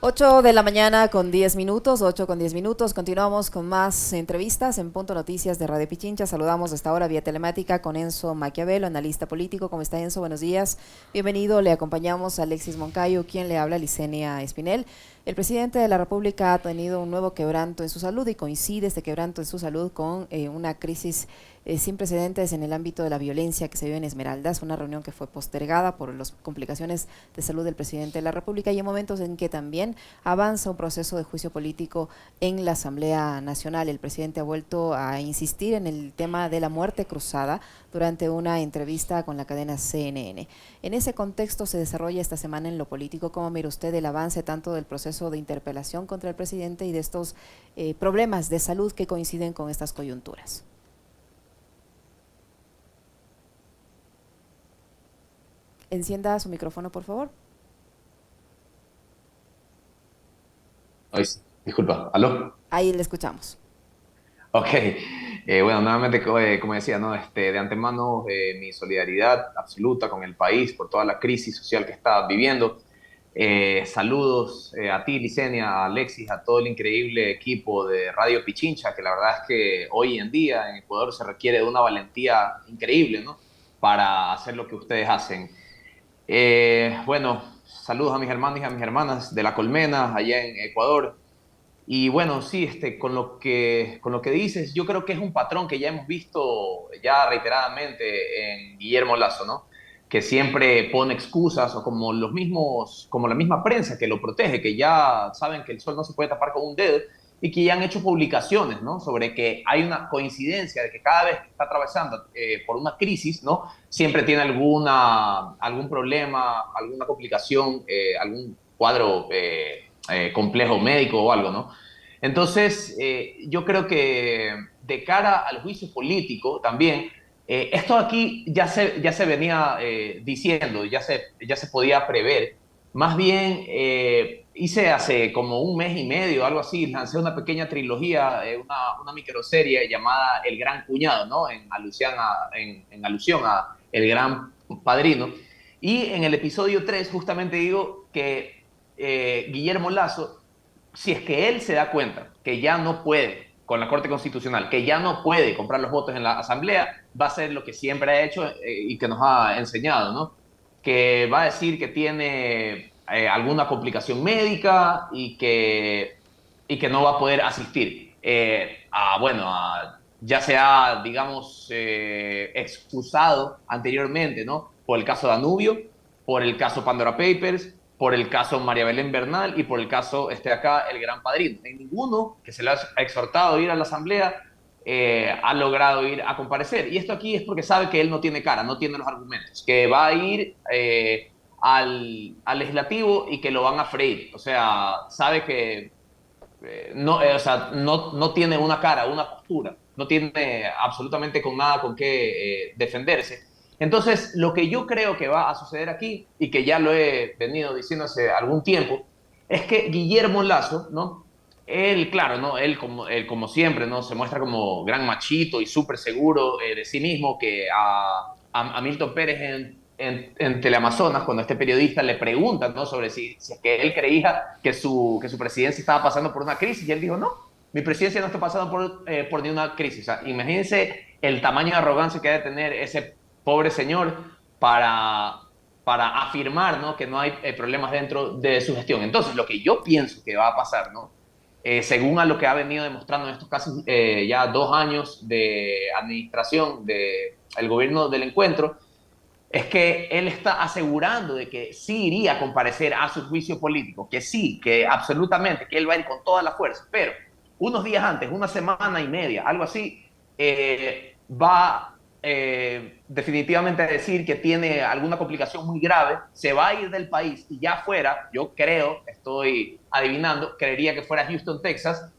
8 de la mañana con 10 minutos, 8 con 10 minutos. Continuamos con más entrevistas en Punto Noticias de Radio Pichincha. Saludamos hasta ahora vía telemática con Enzo Maquiavelo, analista político. ¿Cómo está, Enzo? Buenos días. Bienvenido. Le acompañamos a Alexis Moncayo, quien le habla, Licenia Espinel. El presidente de la República ha tenido un nuevo quebranto en su salud y coincide este quebranto en su salud con una crisis sin precedentes en el ámbito de la violencia que se vive en Esmeraldas, una reunión que fue postergada por las complicaciones de salud del presidente de la República y en momentos en que también avanza un proceso de juicio político en la Asamblea Nacional. El presidente ha vuelto a insistir en el tema de la muerte cruzada durante una entrevista con la cadena CNN. En ese contexto se desarrolla esta semana en lo político. ¿Cómo mira usted el avance tanto del proceso de interpelación contra el presidente y de estos problemas de salud que coinciden con estas coyunturas? Encienda su micrófono, por favor. Ay, sí, disculpa, ¿aló? Ahí le escuchamos. Ok, bueno, nuevamente, como decía, ¿no? De antemano, mi solidaridad absoluta con el país por toda la crisis social que está viviendo. Saludos a ti, Licenia, a Alexis, a todo el increíble equipo de Radio Pichincha, que la verdad es que hoy en día en Ecuador se requiere de una valentía increíble, ¿no? Para hacer lo que ustedes hacen. Bueno, saludos a mis hermanos y a mis hermanas de La Colmena, allá en Ecuador. Y bueno, sí, con lo que dices, yo creo que es un patrón que ya hemos visto ya reiteradamente en Guillermo Lasso, ¿no? Que siempre pone excusas o como los mismos, como la misma prensa que lo protege, que ya saben que el sol no se puede tapar con un dedo y que ya han hecho publicaciones, ¿no? Sobre que hay una coincidencia de que cada vez que está atravesando por una crisis, ¿no? Siempre tiene algún problema, alguna complicación, algún cuadro complejo médico o algo, ¿no? Entonces, yo creo que de cara al juicio político también, esto aquí ya se venía diciendo, ya se podía prever. Más bien, hice hace como un mes y medio, algo así, lancé una pequeña trilogía, una microserie llamada El Gran Cuñado, ¿no? En alusión a El Gran Padrino. Y en el episodio 3 justamente digo que Guillermo Lazo, si es que él se da cuenta que ya no puede con la Corte Constitucional, que ya no puede comprar los votos en la Asamblea, va a hacer lo que siempre ha hecho y que nos ha enseñado, ¿no? Que va a decir que tiene alguna complicación médica y que no va a poder asistir ya se ha, digamos, excusado anteriormente, ¿no? Por el caso Danubio, por el caso Pandora Papers, por el caso María Belén Bernal y por el caso acá, el Gran Padrino. En ninguno que se le ha exhortado a ir a la Asamblea ha logrado ir a comparecer. Y esto aquí es porque sabe que él no tiene cara, no tiene los argumentos, que va a ir al legislativo y que lo van a freír. O sea, sabe que no, o sea, no tiene una cara, una postura, no tiene absolutamente con nada con qué defenderse. Entonces, lo que yo creo que va a suceder aquí, y que ya lo he venido diciendo hace algún tiempo, es que Guillermo Lazo, ¿no? Él, claro, ¿no? Él como siempre, ¿no? Se muestra como gran machito y súper seguro de sí mismo, que a Milton Pérez en Teleamazonas, cuando este periodista le pregunta, ¿no? Sobre si es que él creía que su presidencia estaba pasando por una crisis, y él dijo, no, mi presidencia no está pasando por ni una crisis. O sea, imagínense el tamaño de arrogancia que debe tener ese pobre señor para afirmar, ¿no? Que no hay problemas dentro de su gestión. Entonces, lo que yo pienso que va a pasar, ¿no? Según a lo que ha venido demostrando en estos casi ya 2 años de administración del gobierno del encuentro, es que él está asegurando de que sí iría a comparecer a su juicio político, que sí, que absolutamente, que él va a ir con toda la fuerza, pero unos días antes, una semana y media, algo así, va definitivamente a decir que tiene alguna complicación muy grave, se va a ir del país y ya fuera, yo creo, estoy adivinando, creería que fuera Houston, Texas,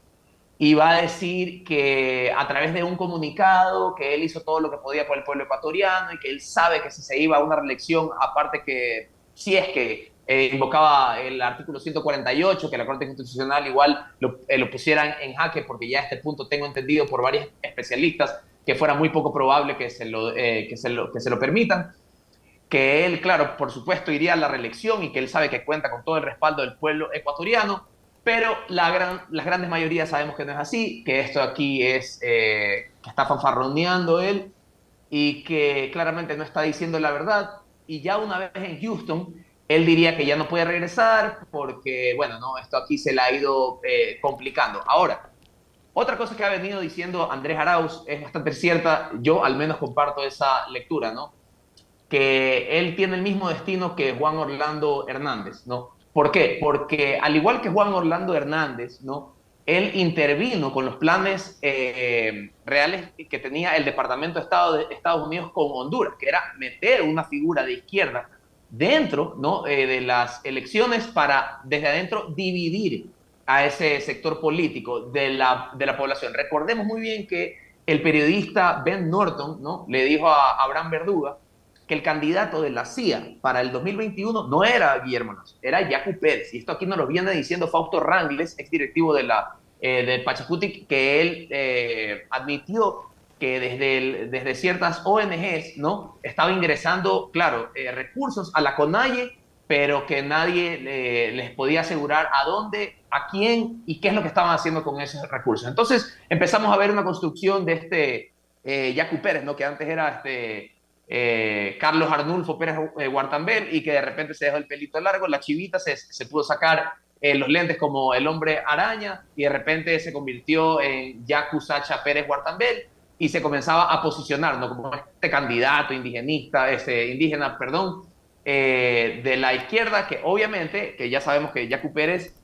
y va a decir que a través de un comunicado que él hizo todo lo que podía por el pueblo ecuatoriano y que él sabe que si se iba a una reelección, aparte que si es que invocaba el artículo 148, que la Corte Constitucional igual lo pusieran en jaque, porque ya a este punto tengo entendido por varios especialistas que fuera muy poco probable que se lo permitan, que él, claro, por supuesto iría a la reelección y que él sabe que cuenta con todo el respaldo del pueblo ecuatoriano, pero las grandes mayorías sabemos que no es así, que esto aquí es que está fanfarroneando él y que claramente no está diciendo la verdad. Y ya una vez en Houston, él diría que ya no puede regresar porque, bueno, no, esto aquí se le ha ido complicando. Ahora, otra cosa que ha venido diciendo Andrés Arauz es bastante cierta, yo al menos comparto esa lectura, ¿no? Que él tiene el mismo destino que Juan Orlando Hernández, ¿no? ¿Por qué? Porque al igual que Juan Orlando Hernández, ¿no? Él intervino con los planes reales que tenía el Departamento de Estado de Estados Unidos con Honduras, que era meter una figura de izquierda dentro, ¿no? De las elecciones para desde adentro dividir a ese sector político de la población. Recordemos muy bien que el periodista Ben Norton, ¿no? Le dijo a Abraham Verduga que el candidato de la CIA para el 2021 no era Guillermo Lasso, era Yacu Pérez. Y esto aquí nos lo viene diciendo Fausto Rangles, exdirectivo de Pachacutic, que él admitió que desde ciertas ONGs, ¿no? Estaba ingresando, claro, recursos a la CONAIE, pero que nadie les podía asegurar a dónde, a quién y qué es lo que estaban haciendo con esos recursos. Entonces empezamos a ver una construcción de Yacu Pérez, ¿no? Que antes era Carlos Arnulfo Pérez Guartambel y que de repente se dejó el pelito largo, la chivita se pudo sacar los lentes como el hombre araña y de repente se convirtió en Yacu Sacha Pérez Guartambel y se comenzaba a posicionar, ¿no? Como este candidato indígena, perdón, de la izquierda, que obviamente, que ya sabemos que Yacu Pérez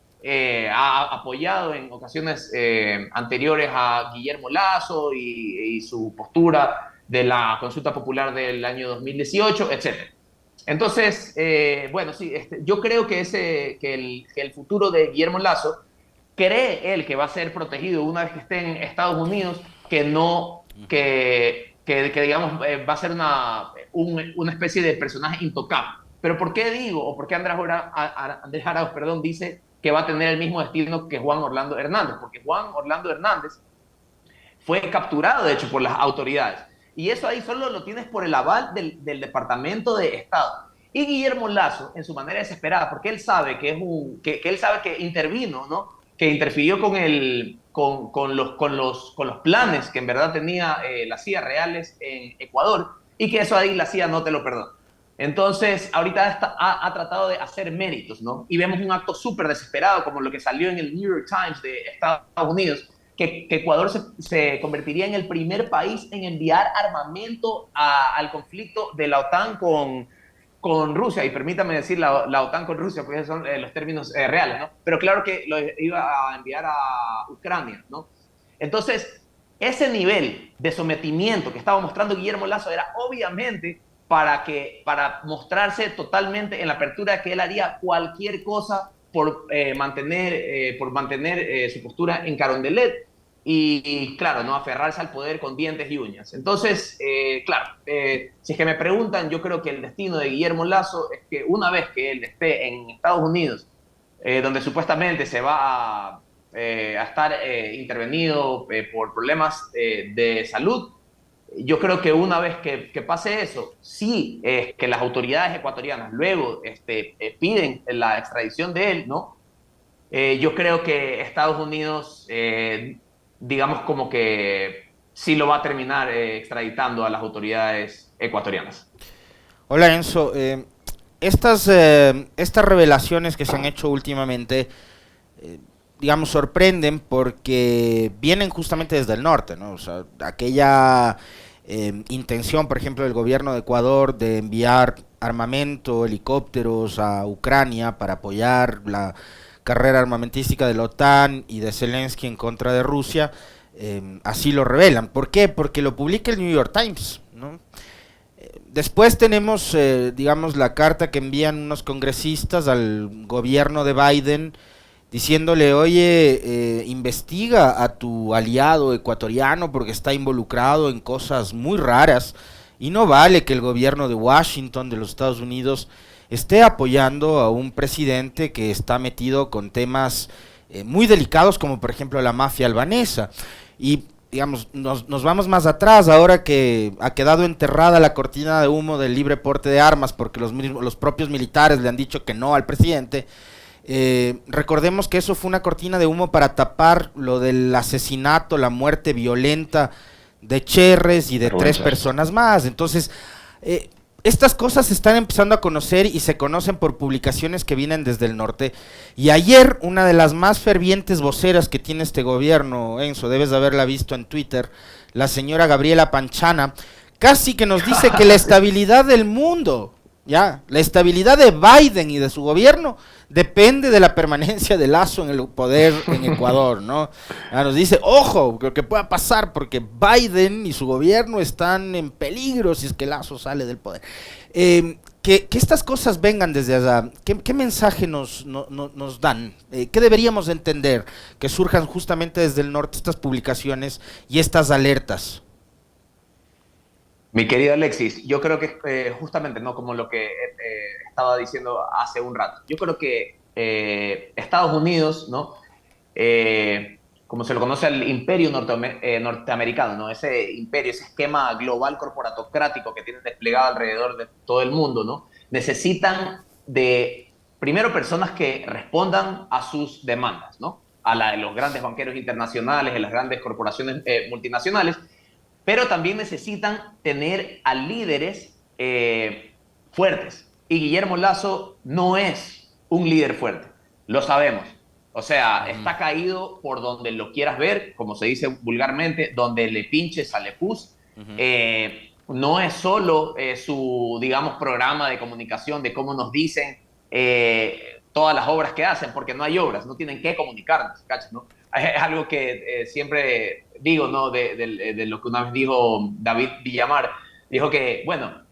ha apoyado en ocasiones anteriores a Guillermo Lasso y su postura de la consulta popular del año 2018, etc. Entonces, bueno, sí, yo creo que el futuro de Guillermo Lasso cree él que va a ser protegido una vez que esté en Estados Unidos, que no, que digamos, va a ser una especie de personaje intocable. Pero ¿por qué digo, o por qué Andrés Arauz, perdón, dice que va a tener el mismo destino que Juan Orlando Hernández? Porque Juan Orlando Hernández fue capturado, de hecho, por las autoridades. Y eso ahí solo lo tienes por el aval del Departamento de Estado. Y Guillermo Lasso, en su manera desesperada, porque él sabe que él sabe que intervino, ¿no? Que interfirió con los planes que en verdad tenía la CIA reales en Ecuador, y que eso ahí la CIA no te lo perdona. Entonces, ahorita ha tratado de hacer méritos, ¿no? Y vemos un acto súper desesperado, como lo que salió en el New York Times de Estados Unidos, que Ecuador se convertiría en el primer país en enviar armamento al conflicto de la OTAN con Rusia, y permítame decir la OTAN con Rusia, porque esos son los términos reales, ¿no? Pero claro que lo iba a enviar a Ucrania, ¿no? Entonces, ese nivel de sometimiento que estaba mostrando Guillermo Lasso era obviamente para mostrarse totalmente en la apertura de que él haría cualquier cosa por mantener su postura en Carondelet y claro, no aferrarse al poder con dientes y uñas. Entonces, claro, si es que me preguntan, yo creo que el destino de Guillermo Lasso es que una vez que él esté en Estados Unidos, donde supuestamente se va a estar intervenido por problemas de salud, yo creo que una vez que pase eso, sí, que las autoridades ecuatorianas luego piden la extradición de él, ¿no? Yo creo que Estados Unidos, digamos como que sí lo va a terminar extraditando a las autoridades ecuatorianas. Hola Enzo, estas revelaciones que se han hecho últimamente, digamos, sorprenden porque vienen justamente desde el norte, ¿no? O sea, aquella intención, por ejemplo, del gobierno de Ecuador de enviar armamento, helicópteros a Ucrania para apoyar la carrera armamentística de la OTAN y de Zelensky en contra de Rusia, así lo revelan. ¿Por qué? Porque lo publica el New York Times, ¿no? Después tenemos, digamos, la carta que envían unos congresistas al gobierno de Biden diciéndole, oye, investiga a tu aliado ecuatoriano porque está involucrado en cosas muy raras y no vale que el gobierno de Washington, de los Estados Unidos, esté apoyando a un presidente que está metido con temas muy delicados como por ejemplo la mafia albanesa. Y digamos, nos vamos más atrás, ahora que ha quedado enterrada la cortina de humo del libre porte de armas, porque los propios militares le han dicho que no al presidente. Recordemos que eso fue una cortina de humo para tapar lo del asesinato, la muerte violenta de Cherres y de 3 personas más. Entonces, estas cosas se están empezando a conocer y se conocen por publicaciones que vienen desde el norte. Y ayer, una de las más fervientes voceras que tiene este gobierno, Enzo, debes de haberla visto en Twitter, la señora Gabriela Panchana, casi que nos dice que la estabilidad del mundo, ya, la estabilidad de Biden y de su gobierno depende de la permanencia de Lazo en el poder en Ecuador, ¿no? Nos dice, ojo, lo que pueda pasar, porque Biden y su gobierno están en peligro si es que Lazo sale del poder. Que estas cosas vengan desde allá, ¿qué mensaje nos dan? ¿Qué deberíamos entender? Que surjan justamente desde el norte estas publicaciones y estas alertas. Mi querido Alexis, yo creo que justamente, ¿no? Como lo que estaba diciendo hace un rato, yo creo que Estados Unidos, ¿no? Como se lo conoce al imperio norteamericano, ¿no? Ese imperio, ese esquema global corporatocrático que tienen desplegado alrededor de todo el mundo, ¿no? Necesitan de, primero, personas que respondan a sus demandas, ¿no? A la de los grandes banqueros internacionales, de las grandes corporaciones multinacionales, pero también necesitan tener a líderes fuertes. Y Guillermo Lazo no es un líder fuerte, lo sabemos. O sea, está caído por donde lo quieras ver, como se dice vulgarmente, donde le pinches sale pus. No es solo su, digamos, programa de comunicación de cómo nos dicen todas las obras que hacen, porque no hay obras, no tienen que comunicarnos, ¿cachas? ¿No? Es algo que siempre digo, ¿no? De lo que una vez dijo David Villamar, dijo que, bueno,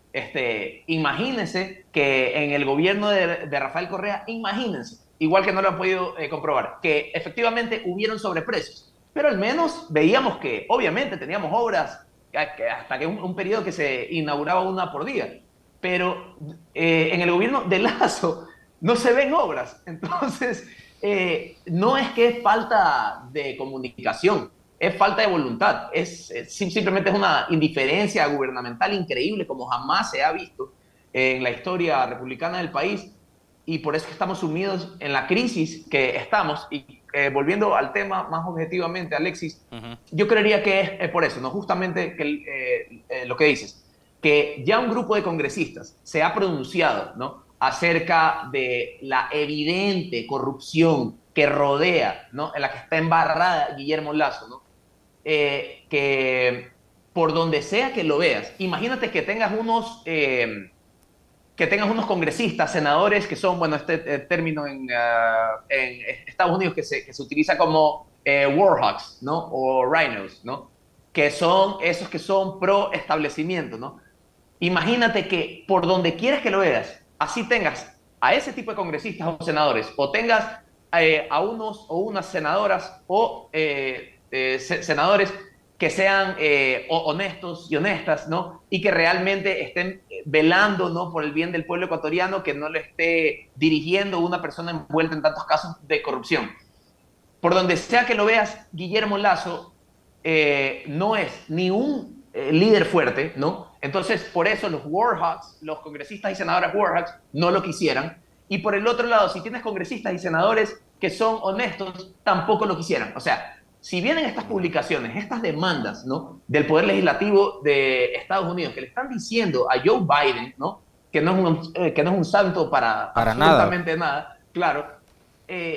imagínense que en el gobierno de Rafael Correa, imagínense, igual que no lo han podido comprobar, que efectivamente hubieron sobreprecios, pero al menos veíamos que obviamente teníamos obras hasta que un periodo que se inauguraba una por día, pero en el gobierno de Lazo no se ven obras, entonces no es que es falta de comunicación, es falta de voluntad, simplemente es una indiferencia gubernamental increíble como jamás se ha visto en la historia republicana del país, y por eso que estamos sumidos en la crisis que estamos. Y volviendo al tema más objetivamente, Alexis, yo creería que es por eso, ¿no? Justamente lo que dices, que ya un grupo de congresistas se ha pronunciado, ¿no? Acerca de la evidente corrupción que rodea, ¿no? En la que está embarrada Guillermo Lazo, ¿no? Que por donde sea que lo veas, imagínate que tengas unos congresistas, senadores que son, bueno, término en Estados Unidos que se utiliza como warhawks, ¿no? O rhinos, ¿no? Que son esos que son pro establecimiento, ¿no? Imagínate que por donde quieras que lo veas, así tengas a ese tipo de congresistas o senadores, o tengas a unos o unas senadoras o senadores que sean honestos y honestas, ¿no? Y que realmente estén velando, ¿no? Por el bien del pueblo ecuatoriano, que no le esté dirigiendo una persona envuelta en tantos casos de corrupción. Por donde sea que lo veas, Guillermo Lazo no es ni un líder fuerte, ¿no? Entonces, por eso los warhawks, los congresistas y senadores warhawks, no lo quisieran. Y por el otro lado, si tienes congresistas y senadores que son honestos, tampoco lo quisieran. O sea, si vienen estas publicaciones, estas demandas, ¿no? Del Poder Legislativo de Estados Unidos, que le están diciendo a Joe Biden, ¿no? Que no es un santo para absolutamente nada, claro.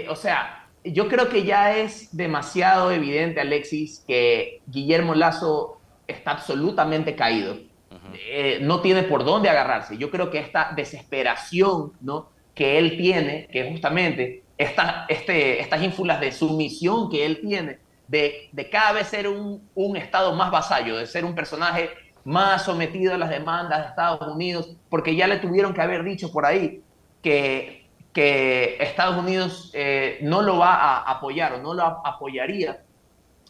O sea, yo creo que ya es demasiado evidente, Alexis, que Guillermo Lazo está absolutamente caído. No tiene por dónde agarrarse. Yo creo que esta desesperación, ¿no? Que él tiene, que justamente estas ínfulas de sumisión que él tiene, de cada vez ser un Estado más vasallo, de ser un personaje más sometido a las demandas de Estados Unidos, porque ya le tuvieron que haber dicho por ahí que Estados Unidos no lo va a apoyar o no lo apoyaría,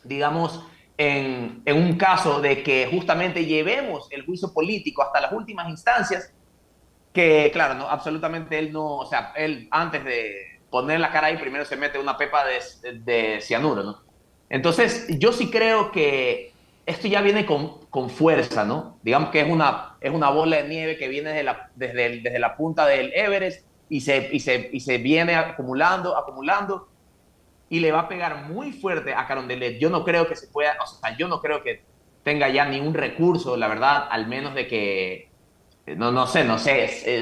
digamos, en un caso de que justamente llevemos el juicio político hasta las últimas instancias, que claro, no, absolutamente él no, o sea, él antes de poner la cara ahí primero se mete una pepa de cianuro, ¿no? Entonces, yo sí creo que esto ya viene con fuerza, ¿no? Digamos que es una bola de nieve que viene desde la punta del Everest y se viene acumulando, acumulando, y le va a pegar muy fuerte a Carondelet. Yo no creo que se pueda, o sea, yo no creo que tenga ya ningún recurso, la verdad, al menos de que, no sé,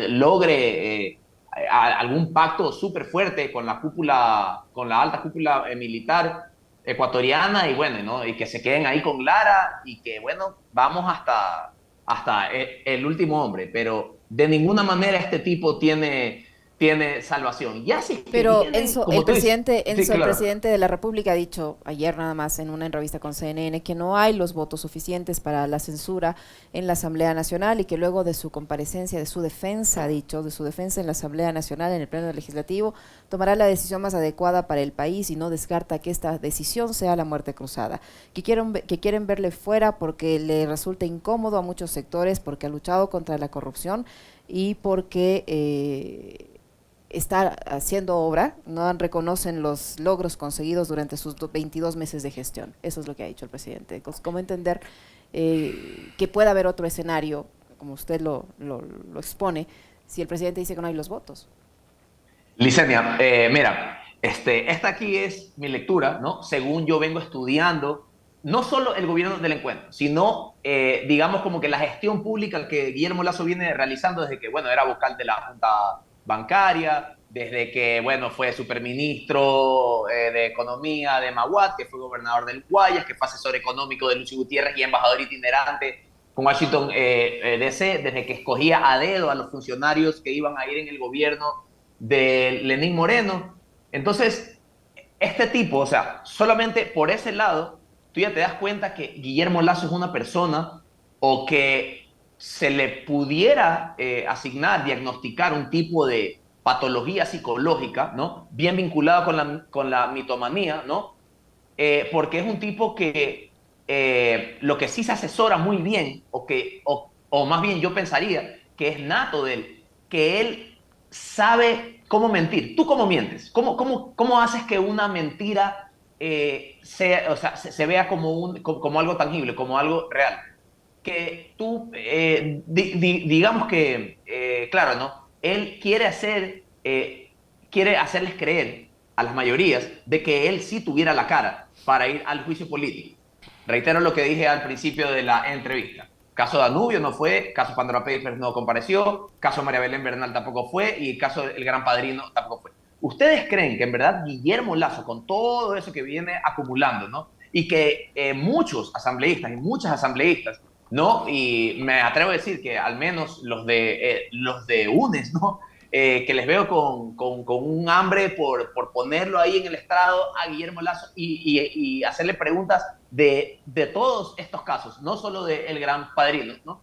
logre algún pacto súper fuerte con la cúpula, con la alta cúpula militar ecuatoriana y bueno, ¿no? Y que se queden ahí con Lara y que, bueno, vamos hasta el último hombre, pero de ninguna manera este tipo tiene salvación. Ya si es que Pero vienen, como tú dices, sí, El claro. presidente de la República ha dicho ayer nada más en una entrevista con CNN que no hay los votos suficientes para la censura en la Asamblea Nacional y que luego de su comparecencia, de su defensa, ha dicho, de su defensa en la Asamblea Nacional, en el Pleno Legislativo, tomará la decisión más adecuada para el país y no descarta que esta decisión sea la muerte cruzada. Que quieren verle fuera porque le resulta incómodo a muchos sectores, porque ha luchado contra la corrupción y porque está haciendo obra, no reconocen los logros conseguidos durante sus 22 meses de gestión. Eso es lo que ha dicho el presidente. ¿Cómo entender que pueda haber otro escenario, como usted lo expone, si el presidente dice que no hay los votos? Licenia, mira, esta aquí es mi lectura, ¿no? Según yo vengo estudiando, no solo el gobierno del encuentro, sino, digamos, como que la gestión pública que Guillermo Lazo viene realizando desde que, bueno, era vocal de la Junta Bancaria, desde que, bueno, fue superministro de Economía de Maguad, que fue gobernador del Guayas, que fue asesor económico de Lucio Gutiérrez y embajador itinerante con Washington DC, desde que escogía a dedo a los funcionarios que iban a ir en el gobierno de Lenín Moreno. Entonces, este tipo, o sea, solamente por ese lado, tú ya te das cuenta que Guillermo Lazo es una persona o que se le pudiera asignar, diagnosticar un tipo de patología psicológica, ¿no? Bien vinculada con la mitomanía, ¿no? Porque es un tipo que lo que sí se asesora muy bien, o más bien yo pensaría que es nato de él, que él sabe cómo mentir. ¿Tú cómo mientes? ¿Cómo haces que una mentira o sea, se vea como algo tangible, como algo real? Que tú, digamos que, claro, ¿no? Él quiere hacerles creer a las mayorías de que él sí tuviera la cara para ir al juicio político. Reitero lo que dije al principio de la entrevista. Caso Danubio no fue, caso Pandora Papers no compareció, caso María Belén Bernal tampoco fue y caso El Gran Padrino tampoco fue. ¿Ustedes creen que en verdad Guillermo Lazo, con todo eso que viene acumulando, ¿no? Y que muchos asambleístas y muchas asambleístas, ¿no? Y me atrevo a decir que al menos los de UNES, ¿no? Que les veo con un hambre por ponerlo ahí en el estrado a Guillermo Lazo y hacerle preguntas de todos estos casos, no solo de El Gran Padrino, ¿no?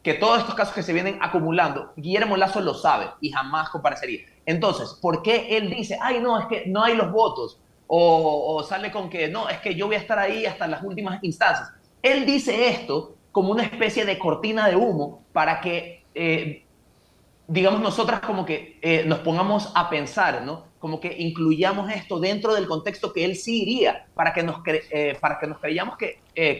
Que todos estos casos que se vienen acumulando, Guillermo Lazo lo sabe y jamás comparecería. Entonces, ¿por qué él dice, ay, no, es que no hay los votos? O sale con que, no, es que yo voy a estar ahí hasta las últimas instancias. Él dice esto como una especie de cortina de humo para que digamos, nosotras como que nos pongamos a pensar, ¿no? Como que incluyamos esto dentro del contexto que él sí iría, para que nos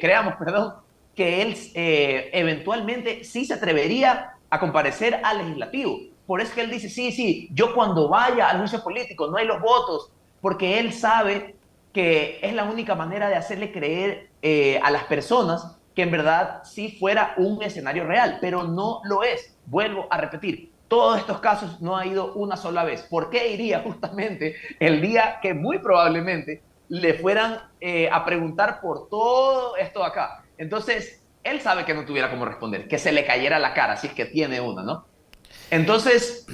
creamos, perdón, que él eventualmente sí se atrevería a comparecer al legislativo. Por eso que él dice, sí, sí, yo cuando vaya al juicio político no hay los votos, porque él sabe que es la única manera de hacerle creer a las personas que en verdad sí fuera un escenario real, pero no lo es. Vuelvo a repetir, todos estos casos no ha ido una sola vez. ¿Por qué iría justamente el día que muy probablemente le fueran a preguntar por todo esto acá? Entonces, él sabe que no tuviera cómo responder, que se le cayera la cara, si es que tiene una, ¿no? Entonces,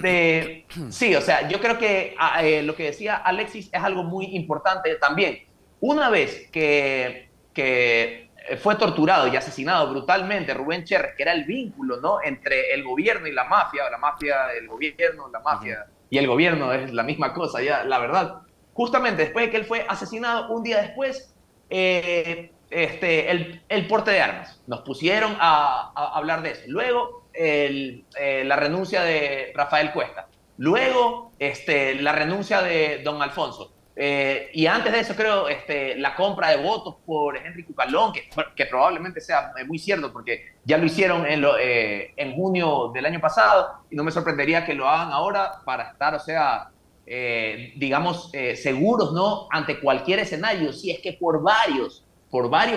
sí, o sea, yo creo que lo que decía Alexis es algo muy importante también. Una vez que fue torturado y asesinado brutalmente Rubén Cherres, que era el vínculo, ¿no? Entre el gobierno y la mafia del gobierno, la Ujú. mafia y el gobierno es la misma cosa, ya, la verdad. Justamente después de que él fue asesinado, un día después, el porte de armas. Nos pusieron a hablar de eso. Luego, la renuncia de Rafael Cuesta. Luego, la renuncia de don Alfonso. y antes de eso creo la compra de votos por Henry Cucalón, que probablemente sea muy cierto porque ya lo hicieron en junio del año pasado y no me sorprendería que lo hagan ahora para estar, o sea, digamos, seguros, ¿no? Ante cualquier escenario, si es que por varios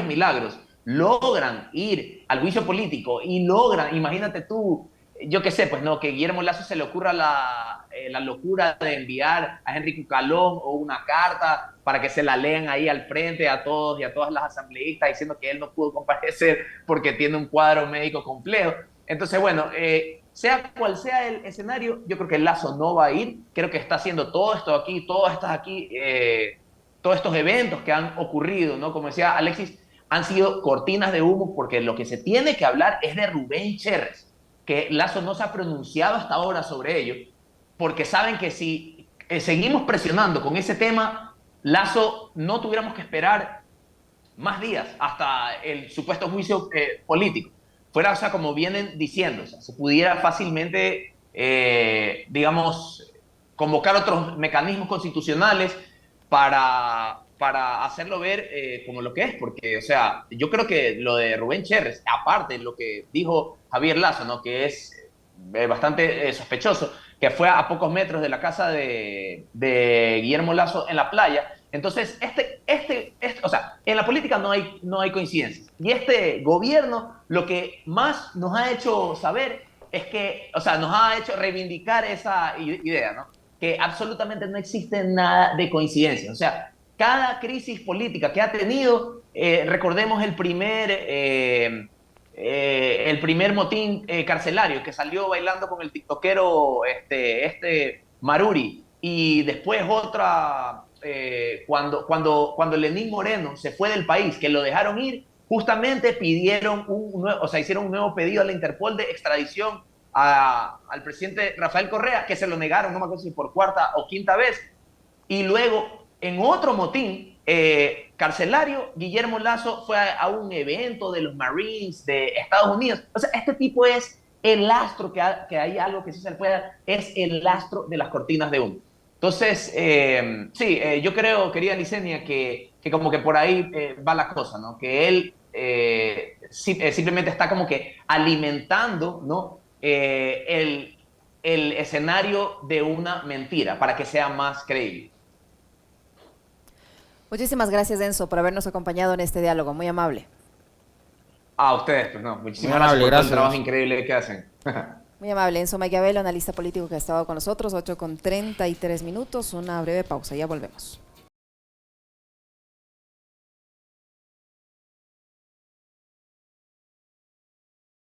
milagros logran ir al juicio político y logran, imagínate tú, yo qué sé, pues no, que Guillermo Lasso se le ocurra la locura de enviar a Henry Cucalón o una carta para que se la lean ahí al frente a todos y a todas las asambleístas diciendo que él no pudo comparecer porque tiene un cuadro médico complejo. Entonces, bueno, sea cual sea el escenario, yo creo que Lasso no va a ir. Creo que está haciendo todo esto aquí, todos estos eventos que han ocurrido, ¿no? Como decía Alexis, han sido cortinas de humo porque lo que se tiene que hablar es de Rubén Cherres, que Lasso no se ha pronunciado hasta ahora sobre ello, porque saben que si seguimos presionando con ese tema, Lasso no tuviéramos que esperar más días hasta el supuesto juicio político. Fuera, o sea, como vienen diciendo, o sea, se pudiera fácilmente, digamos, convocar otros mecanismos constitucionales para hacerlo ver como lo que es, porque, o sea, yo creo que lo de Rubén Cherres, aparte de lo que dijo Javier Lasso, ¿no? Que es bastante sospechoso, que fue a pocos metros de la casa de Guillermo Lasso en la playa. Entonces, o sea, en la política no hay coincidencias. Y este gobierno lo que más nos ha hecho saber es que, o sea, nos ha hecho reivindicar esa idea, ¿no? Que absolutamente no existe nada de coincidencia. O sea, cada crisis política que ha tenido, recordemos el primer motín carcelario que salió bailando con el tiktokero Maruri, y después otra cuando Lenín Moreno se fue del país, que lo dejaron ir, justamente pidieron hicieron un nuevo pedido a la Interpol de extradición al presidente Rafael Correa, que se lo negaron, no me acuerdo si por cuarta o quinta vez. Y luego, en otro motín carcelario, Guillermo Lasso fue a un evento de los Marines de Estados Unidos. O sea, este tipo es el astro, que hay algo que sí se le puede dar, es el astro de las cortinas de humo. Entonces, yo creo, querida Licenia, que como que por ahí va la cosa, ¿no? Que él simplemente está como que alimentando, ¿no? El escenario de una mentira para que sea más creíble. Muchísimas gracias, Enzo, por habernos acompañado en este diálogo. Muy amable. A ustedes, pues no. Muchísimas Muy amable, gracias por todo el gracias. trabajo increíble que hacen. Muy amable. Enzo Maquiavelo, analista político que ha estado con nosotros, 8:33 minutos. Una breve pausa, ya volvemos.